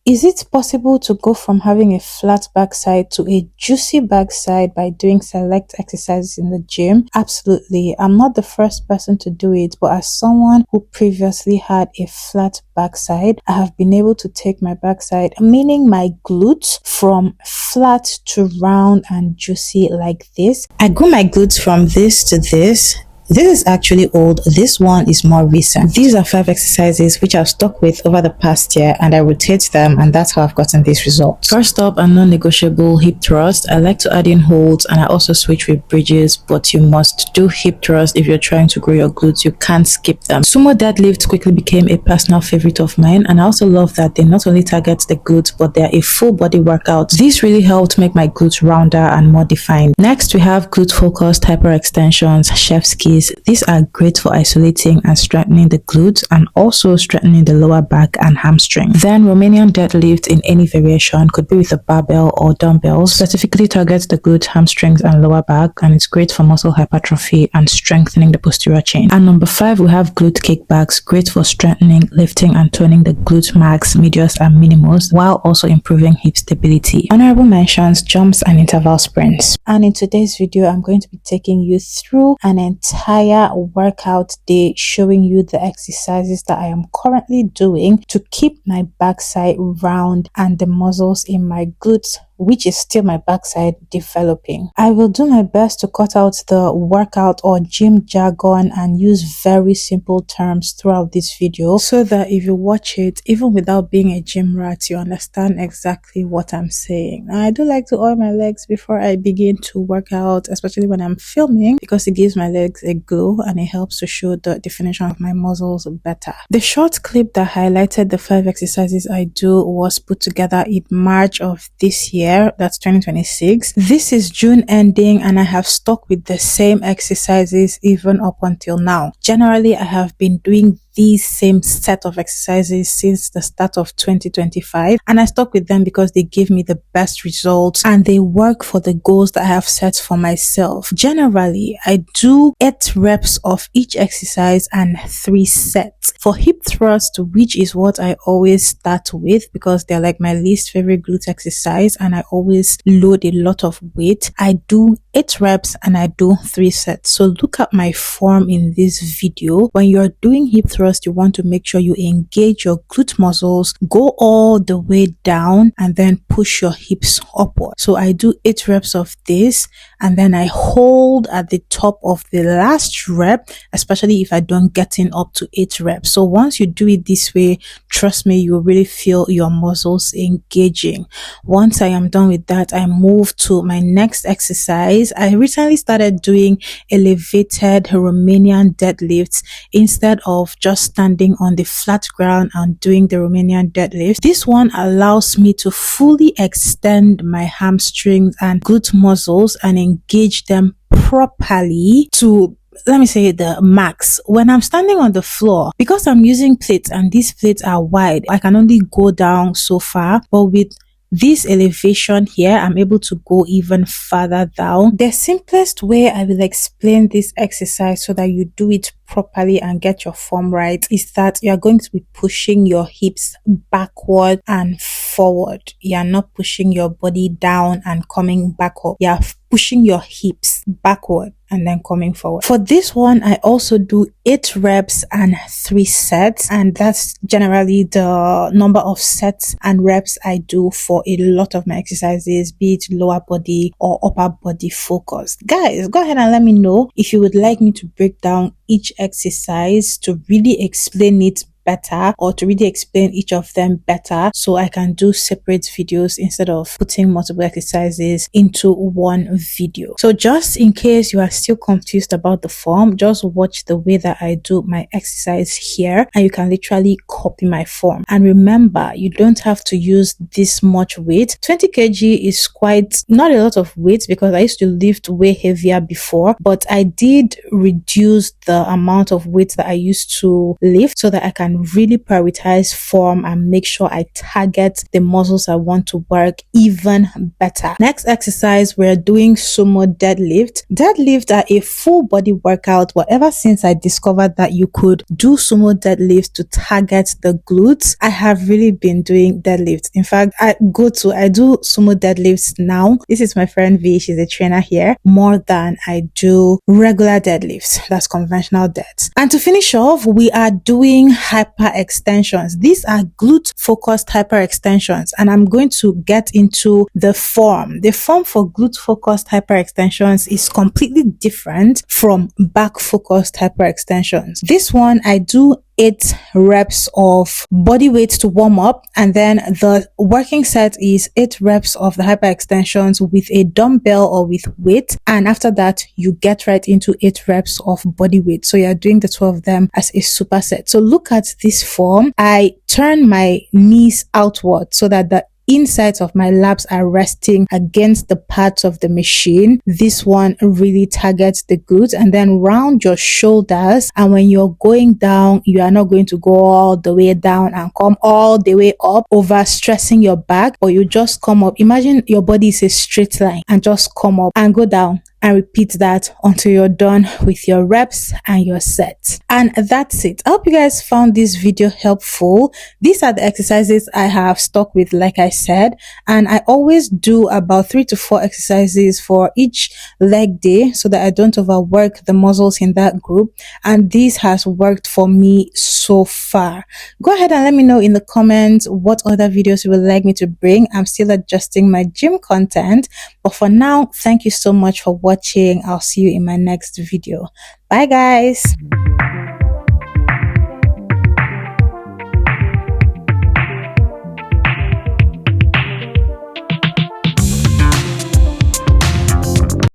Is it possible to go from having a flat backside to a juicy backside by doing select exercises in the gym? Absolutely. I'm not the first person to do it, but as someone who previously had a flat backside, I have been able to take my backside, meaning my glutes, from flat to round and juicy like this. I grew my glutes from this to this. This is actually old. This one is more recent. These are 5 exercises which I've stuck with over the past year, and I rotate them, and that's how I've gotten these results. First up, a non-negotiable hip thrust. I like to add in holds, and I also switch with bridges, but you must do hip thrust if you're trying to grow your glutes. You can't skip them. Sumo deadlift quickly became a personal favorite of mine, and I also love that they not only target the glutes, but they're a full body workout. This really helped make my glutes rounder and more defined. Next, we have glute focused hyperextensions, chef's keys. These are great for isolating and strengthening the glutes and also strengthening the lower back and hamstring. Then Romanian deadlift in any variation, could be with a barbell or dumbbells, specifically targets the glutes, hamstrings and lower back, and it's great for muscle hypertrophy and strengthening the posterior chain. And number 5, we have glute kickbacks, great for strengthening, lifting and toning the glute max, medius and minimus, while also improving hip stability. Honorable mentions, jumps and interval sprints. And in today's video, I'm going to be taking you through an entire workout day, showing you the exercises that I am currently doing to keep my backside round and the muscles in my glutes, which is still my backside, developing. I will do my best to cut out the workout or gym jargon and use very simple terms throughout this video, so that if you watch it, even without being a gym rat, you understand exactly what I'm saying. Now, I do like to oil my legs before I begin to work out, especially when I'm filming, because it gives my legs a glow and it helps to show the definition of my muscles better. The short clip that highlighted the 5 exercises I do was put together in March of this year. That's 2026. This is June ending, and I have stuck with the same exercises even up until now. Generally, I have been doing these same set of exercises since the start of 2025, and I stuck with them because they give me the best results and they work for the goals that I have set for myself. Generally, I do 8 reps of each exercise and 3 sets. For hip thrust, which is what I always start with because they're like my least favorite glute exercise and I always load a lot of weight, I do 8 reps and I do 3 sets. So look at my form in this video. When you're doing hip thrust, you want to make sure you engage your glute muscles, go all the way down, and then push your hips upward. So I do 8 reps of this, and then I hold at the top of the last rep, especially if I don't get in up to 8 reps. So once you do it this way, trust me, you will really feel your muscles engaging. Once I am done with that, I move to my next exercise. I recently started doing elevated Romanian deadlifts instead of just standing on the flat ground and doing the Romanian deadlift. This one allows me to fully extend my hamstrings and glute muscles and engage them properly to, let me say, the max. When I'm standing on the floor, because I'm using plates and these plates are wide, I can only go down so far, but with this elevation here, I'm able to go even farther down. The simplest way I will explain this exercise so that you do it properly and get your form right is that you are going to be pushing your hips backward and forward. You are not pushing your body down and coming back up. You are pushing your hips backward and then coming forward. For this one, I also do 8 reps and 3 sets, and that's generally the number of sets and reps I do for a lot of my exercises, be it lower body or upper body focused. Guys, go ahead and let me know if you would like me to break down each exercise to really explain it better, or to really explain each of them better, so I can do separate videos instead of putting multiple exercises into one video. So just in case you are still confused about the form, just watch the way that I do my exercise here and you can literally copy my form. And remember, you don't have to use this much weight. 20 kg is quite not a lot of weight because I used to lift way heavier before, but I did reduce the amount of weight that I used to lift so that I can can really prioritize form and make sure I target the muscles I want to work even better. Next exercise, we're doing sumo deadlift. Deadlift are a full body workout, but ever since I discovered that you could do sumo deadlifts to target the glutes, I have really been doing deadlifts. In fact, I do sumo deadlifts now. This is my friend V, she's a trainer here, more than I do regular deadlifts. That's conventional deads. And to finish off, we are doing hyper extensions. These are glute focused hyper extensions, and I'm going to get into the form. The form for glute focused hyper extensions is completely different from back focused hyper extensions. This one, I do 8 reps of body weight to warm up, and then the working set is 8 reps of the hyper extensions with a dumbbell or with weight, and after that you get right into 8 reps of body weight. So you're doing the 2 of them as a superset. So look at this form. I turn my knees outward so that the insides of my laps are resting against the parts of the machine. This one really targets the glutes, and then round your shoulders, and when you're going down, you are not going to go all the way down and come all the way up, over stressing your back, or you just come up. Imagine your body is a straight line and just come up and go down, and repeat that until you're done with your reps and your set. And that's it. I hope you guys found this video helpful. These are the exercises I have stuck with, like I said, and I always do about 3 to 4 exercises for each leg day so that I don't overwork the muscles in that group, and this has worked for me so far. Go ahead and let me know in the comments what other videos you would like me to bring. I'm still adjusting my gym content, but for now, thank you so much for watching. I'll see you in my next video. Bye guys.